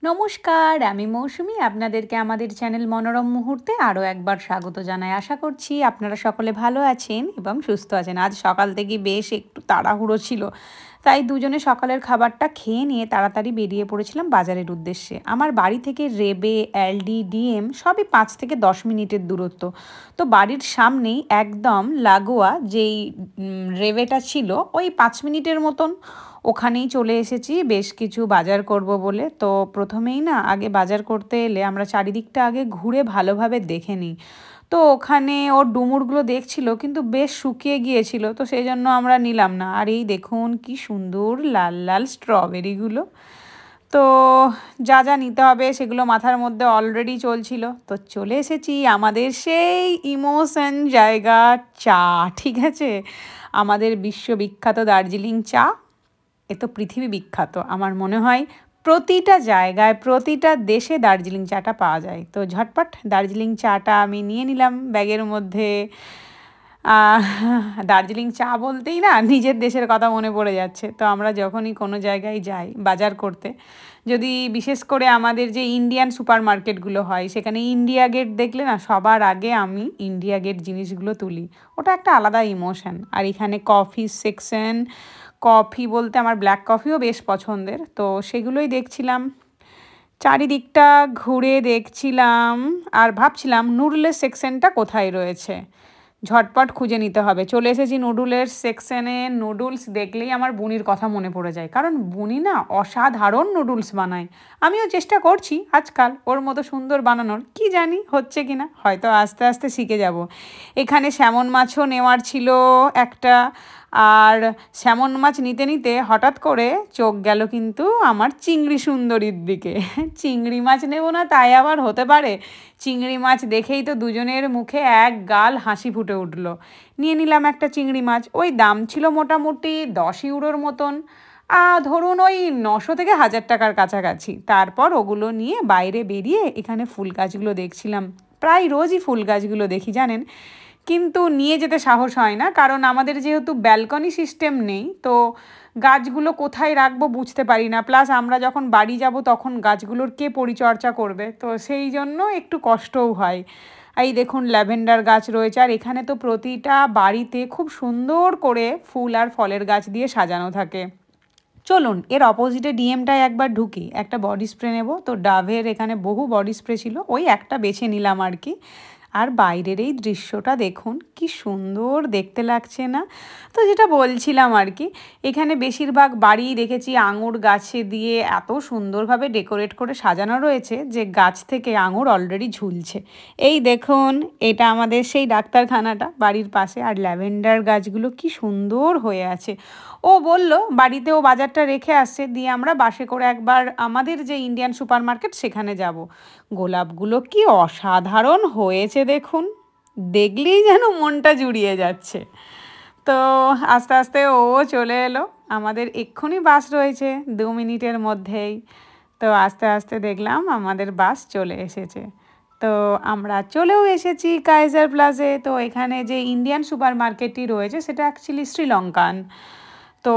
নমস্কার, আমি মৌসুমী। আপনাদেরকে আমাদের চ্যানেল মনোরম মুহূর্তে আরও একবার স্বাগত জানাই। আশা করছি আপনারা সকলে ভালো আছেন এবং সুস্থ আছেন। আজ সকাল থেকে বেশ একটু তাড়াহুড়ো ছিল, তাই দুজনে সকালের খাবারটা খেয়ে নিয়ে তাড়াতাড়ি বেরিয়ে পড়েছিলাম বাজারের উদ্দেশ্যে। আমার বাড়ি থেকে রেবে, এলডি, ডিএম সবই 5 থেকে 10 মিনিটের দূরত্ব। তো বাড়ির সামনেই একদম লাগোয়া যেই রেবেটা ছিল, ওই 5 মিনিটের মতন ওখানেই চলে এসেছি বেশ কিছু বাজার করব বলে। তো প্রথমেই না, আগে বাজার করতে এলে আমরা চারিদিকটা আগে ঘুরে ভালোভাবে দেখে নিই। তো ওখানে ওর ডুমুরগুলো দেখছিল, কিন্তু বেশ শুকিয়ে গিয়েছিল, তো সেই জন্য আমরা নিলাম না। আর এই দেখুন কি সুন্দর লাল লাল স্ট্রবেরিগুলো। তো যা যা নিতে হবে সেগুলো মাথার মধ্যে অলরেডি চলছিল। তো চলে এসেছি আমাদের সেই ইমোশন জায়গা, চা। ঠিক আছে, আমাদের বিশ্ববিখ্যাত দার্জিলিং চা। এ তো পৃথিবী বিখ্যাত। আমার মনে হয় প্রতিটা জায়গায়, প্রতিটা দেশে দার্জিলিং চাটা পাওয়া যায়। তো ঝটপট দার্জিলিং চাটা আমি নিয়ে নিলাম ব্যাগের মধ্যে। দার্জিলিং চা বলতেই না নিজের দেশের কথা মনে পড়ে যাচ্ছে। তো আমরা যখনই কোনো জায়গায় যাই বাজার করতে, যদি বিশেষ করে আমাদের যে ইন্ডিয়ান সুপার মার্কেটগুলো হয়, সেখানে ইন্ডিয়া গেট দেখলে না সবার আগে আমি ইন্ডিয়া গেট জিনিসগুলো তুলি। ওটা একটা আলাদা ইমোশন। আর এখানে কফি সেকশন, কফি বলতে আমার ব্ল্যাক কফিও বেশ পছন্দের, তো সেগুলোই দেখছিলাম। চারিদিকটা ঘুরে দেখছিলাম আর ভাবছিলাম নুডলের সেকশনটা কোথায় রয়েছে, ঝটপট খুঁজে নিতে হবে। চলে এসেছি নুডলের সেকশনে। নুডলস দেখলেই আমার বুনির কথা মনে পড়ে যায়, কারণ বুনি না অসাধারণ নুডলস বানায়। আমিও চেষ্টা করছি আজকাল ওর মতো সুন্দর বানানোর, কি জানি হচ্ছে কি না, হয়তো আস্তে আস্তে শিখে যাব। এখানে স্যামন মাছও নেওয়ার ছিল একটা। আর স্যামন মাছ নিতে নিতে হঠাৎ করে চোখ গেল কিন্তু আমার চিংড়ি সুন্দরীর দিকে। চিংড়ি মাছ নেব না তাই আবার হতে পারে? চিংড়ি মাছ দেখেই তো দুজনের মুখে এক গাল হাসি ফুটে উঠল। নিয়ে নিলাম একটা চিংড়ি মাছ। ওই দাম ছিল মোটামুটি 10 ইউরোর মতন, ধরুন ওই 900 থেকে 1000 টাকার কাছাকাছি। তারপর ওগুলো নিয়ে বাইরে বেরিয়ে এখানে ফুল গাছগুলো দেখছিলাম। প্রায় রোজই ফুল গাছগুলো দেখি জানেন, কিন্তু নিয়ে যেতে সাহস হয় না, কারণ আমাদের যেহেতু ব্যালকনি সিস্টেম নেই, তো গাছগুলো কোথায় রাখবো বুঝতে পারি না। প্লাস আমরা যখন বাড়ি যাব তখন গাছগুলোর কে পরিচর্যা করবে, তো সেই জন্য একটু কষ্টও হয়। এই দেখুন ল্যাভেন্ডার গাছ রয়েছে। আর এখানে তো প্রতিটা বাড়িতে খুব সুন্দর করে ফুল আর ফলের গাছ দিয়ে সাজানো থাকে। চলুন এর অপোজিটে ডিএমটায় একবার ঢুকি, একটা বডি স্প্রে নেব। তো ডাভের এখানে বহু বডি স্প্রে ছিল, ওই একটা বেছে নিলাম আর কি। আর বাইরের এই দৃশ্যটা দেখুন কি সুন্দর দেখতে লাগছে না? তো যেটা বলছিলাম আর কি, এখানে বেশিরভাগ বাড়িই দেখেছি আঙুর গাছে দিয়ে এত সুন্দরভাবে ডেকোরেট করে সাজানো রয়েছে যে গাছ থেকে আঙুর অলরেডি ঝুলছে। এই দেখুন, এটা আমাদের সেই ডাক্তারখানাটা বাড়ির পাশে। আর ল্যাভেন্ডার গাছগুলো কি সুন্দর হয়ে আছে। ও বলল বাড়িতে ও বাজারটা রেখে আসছে, দিয়ে আমরা বাসে করে একবার আমাদের যে ইন্ডিয়ান সুপার মার্কেট সেখানে যাব। গোলাপগুলো কি অসাধারণ হয়েছে দেখুন, দেখলেই যেন মনটা জুড়িয়ে যাচ্ছে। তো আস্তে আস্তে ও চলে এলো। আমাদের এক্ষুনি বাস রয়েছে 2 মিনিটের মধ্যেই। তো আস্তে আস্তে দেখলাম আমাদের বাস চলে এসেছে। তো আমরা চলেও এসেছি কাইজার প্লাজে। তো এখানে যে ইন্ডিয়ান সুপার মার্কেটটি রয়েছে সেটা অ্যাকচুয়ালি শ্রীলঙ্কান। তো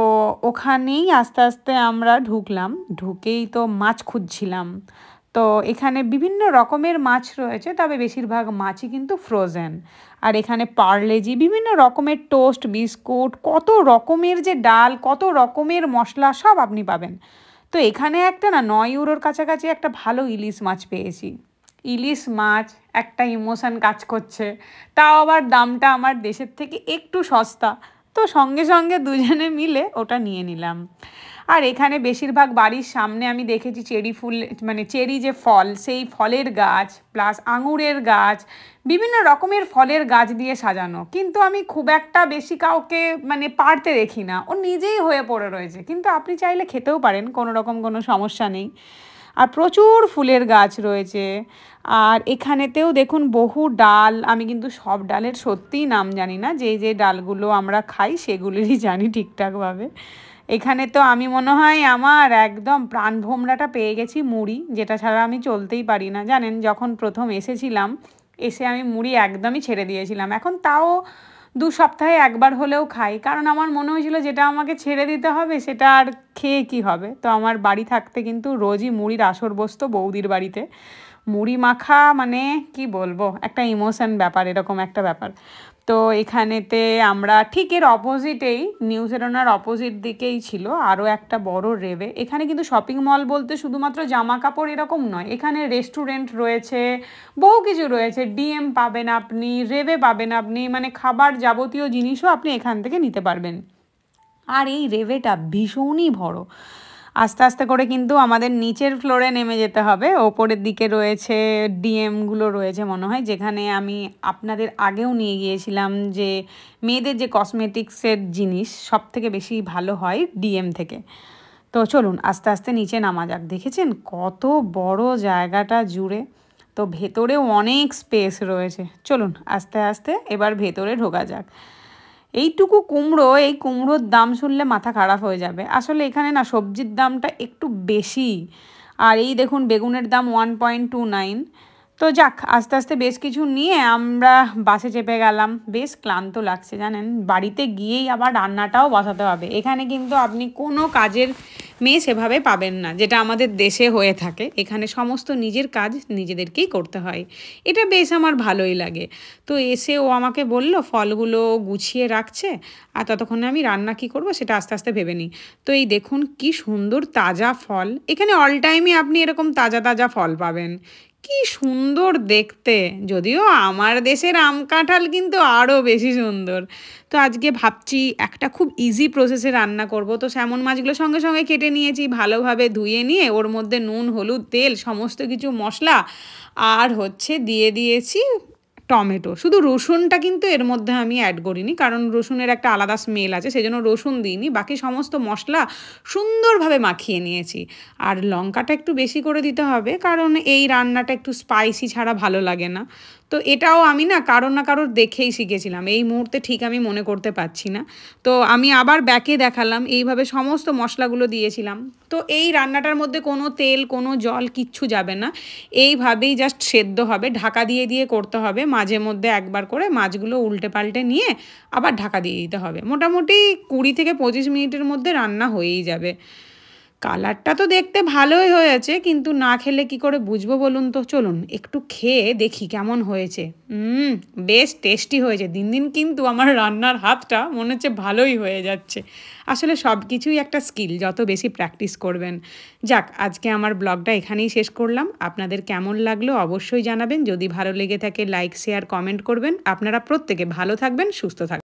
ওখানেই আস্তে আস্তে আমরা ঢুকলাম। ঢুকেই তো মাছ খুঁজছিলাম। তো এখানে বিভিন্ন রকমের মাছ রয়েছে, তবে বেশিরভাগ মাছই কিন্তু ফ্রোজেন। আর এখানে পার্লেজি, বিভিন্ন রকমের টোস্ট, বিস্কুট, কত রকমের যে ডাল, কত রকমের মশলা সব আপনি পাবেন। তো এখানে একটা না 9 ইউরোর কাছাকাছি একটা ভালো ইলিশ মাছ পেয়েছি। ইলিশ মাছ, একটা ইমোশন কাজ করছে, তাও আবার দামটা আমার দেশের থেকে একটু সস্তা। তো সঙ্গে সঙ্গে দুজনে মিলে ওটা নিয়ে নিলাম। আর এখানে বেশিরভাগ বাড়ির সামনে আমি দেখেছি চেরি ফুল, মানে চেরি যে ফল, সেই ফলের গাছ প্লাস আঙুরের গাছ, বিভিন্ন রকমের ফলের গাছ দিয়ে সাজানো। কিন্তু আমি খুব একটা বেশি কাউকে মানে পারতে দেখি না, ও নিজেই হয়ে পড়ে রয়েছে। কিন্তু আপনি চাইলে খেতেও পারেন, কোনো রকম কোনো সমস্যা নেই। আর প্রচুর ফুলের গাছ রয়েছে। আর এখানেতেও দেখুন বহু ডাল। আমি কিন্তু সব ডালের সত্যিই নাম জানি না, যে যে ডালগুলো আমরা খাই সেগুলোরই জানি ঠিকঠাকভাবে। এখানে তো আমি মনে হয় আমার একদম প্রাণভোমরাটা পেয়ে গেছি মুড়ি, যেটা ছাড়া আমি চলতেই পারি না। জানেন, যখন প্রথম এসেছিলাম, এসে আমি মুড়ি একদমই ছেড়ে দিয়েছিলাম। এখন তাও 2 সপ্তাহে একবার হলেও খাই, কারণ আমার মনে হয়েছিল যেটা আমাকে ছেড়ে দিতে হবে সেটা আর খেয়ে কি হবে। তো আমার বাড়ি থাকতে কিন্তু রোজই মুড়ির আসর বসতো বৌদির বাড়িতে। মুড়ি মাখা মানে কি বলবো, একটা ইমোশন ব্যাপার, এরকম একটা ব্যাপার। তো এখানেতে আমরা ঠিক এর অপোজিটেই, নিউ সেরোনার অপোজিট দিকেই ছিল আরও একটা বড় রেবে। এখানে কিন্তু শপিং মল বলতে শুধুমাত্র জামা কাপড় এরকম নয়, এখানে রেস্টুরেন্ট রয়েছে, বহু কিছু রয়েছে। ডিএম পাবেন আপনি, রেবে পাবেন আপনি, মানে খাবার যাবতীয় জিনিসও আপনি এখান থেকে নিতে পারবেন। আর এই রেভেটা ভীষণই বড়। আস্তে আস্তে করে কিন্তু আমাদের নিচের ফ্লোরে নেমে যেতে হবে। ওপরের দিকে রয়েছে ডিএমগুলো রয়েছে মনে হয়, যেখানে আমি আপনাদের আগেও নিয়ে গিয়েছিলাম যে মেয়েদের যে কসমেটিক্সের জিনিস সব থেকে বেশি ভালো হয় ডিএম থেকে। তো চলুন আস্তে আস্তে নিচে নামা যাক। দেখেছেন কত বড় জায়গাটা জুড়ে, তো ভেতরেও অনেক স্পেস রয়েছে। চলুন আস্তে আস্তে এবার ভেতরে ঢোকা যাক। এইটুকু কুমড়ো, এই কুমড়োর দাম শুনলে মাথা খারাপ হয়ে যাবে। আসলে এখানে না সবজির দামটা একটু বেশি। আর এই দেখুন বেগুনের দাম 1.29। তো যাক, আস্তে আস্তে বেশ কিছু নিয়ে আমরা বাসে চেপে গেলাম। বেশ ক্লান্ত লাগছে জানেন, বাড়িতে গিয়েই আবার রান্নাটাও বসাতে হবে। এখানে কিন্তু আপনি কোনো কাজের মেয়ে সেভাবে পাবেন না, যেটা আমাদের দেশে হয়ে থাকে। এখানে সমস্ত নিজের কাজ নিজেদেরকেই করতে হয়, এটা বেশ আমার ভালোই লাগে। তো এসে ও আমাকে বলল ফলগুলো গুছিয়ে রাখছে, আর ততক্ষণে আমি রান্না কী করব সেটা আস্তে আস্তে ভেবে নিই। তো এই দেখুন কি সুন্দর তাজা ফল, এখানে অল টাইমই আপনি এরকম তাজা তাজা ফল পাবেন। কি সুন্দর দেখতে, যদিও আমার দেশের আম কাঁঠাল কিন্তু আরও বেশি সুন্দর। তো আজকে ভাবছি একটা খুব ইজি প্রসেসে রান্না করব। তো স্যামন মাছগুলো সঙ্গে সঙ্গে কেটে নিয়েছি, ভালোভাবে ধুয়ে নিয়ে ওর মধ্যে নুন, হলুদ, তেল, সমস্ত কিছু মশলা, আর হচ্ছে দিয়ে দিয়েছি টমেটো। শুধু রসুনটা কিন্তু এর মধ্যে আমি অ্যাড করিনি, কারণ রসুনের একটা আলাদা স্মেল আছে, সেই জন্য রসুন দিইনি। বাকি সমস্ত মশলা সুন্দরভাবে মাখিয়ে নিয়েছি। আর লঙ্কাটা একটু বেশি করে দিতে হবে, কারণ এই রান্নাটা একটু স্পাইসি ছাড়া ভালো লাগে না। তো এটাও আমি না কারোর দেখেই শিখেছিলাম, এই মুহূর্তে ঠিক আমি মনে করতে পারছি না। তো আমি আবার ব্যাকে দেখালাম, এইভাবে সমস্ত মশলাগুলো দিয়েছিলাম। তো এই রান্নাটার মধ্যে কোনো তেল, কোনো জল কিচ্ছু যাবে না, এইভাবেই জাস্ট সেদ্ধ হবে। ঢাকা দিয়ে দিয়ে করতে হবে, মাঝে মধ্যে একবার করে মাছগুলো উল্টে পাল্টে নিয়ে আবার ঢাকা দিয়ে দিতে হবে। মোটামুটি 20 থেকে 25 মিনিটের মধ্যে রান্না হয়েই যাবে। কালারটা তো দেখতে ভালোই হয়েছে, কিন্তু না খেলে কি করে বুঝবো বলুন তো। চলুন একটু খেয়ে দেখি কেমন হয়েছে। বেশ টেস্টি হয়েছে। দিন দিন কিন্তু আমার রান্নার হাতটা মনে হচ্ছে ভালোই হয়ে যাচ্ছে। আসলে সব কিছুই একটা স্কিল, যত বেশি প্র্যাকটিস করবেন। যাক, আজকে আমার ব্লগটা এখানেই শেষ করলাম। আপনাদের কেমন লাগলো অবশ্যই জানাবেন। যদি ভালো লেগে থাকে লাইক, শেয়ার, কমেন্ট করবেন। আপনারা প্রত্যেকে ভালো থাকবেন, সুস্থ থাকবেন।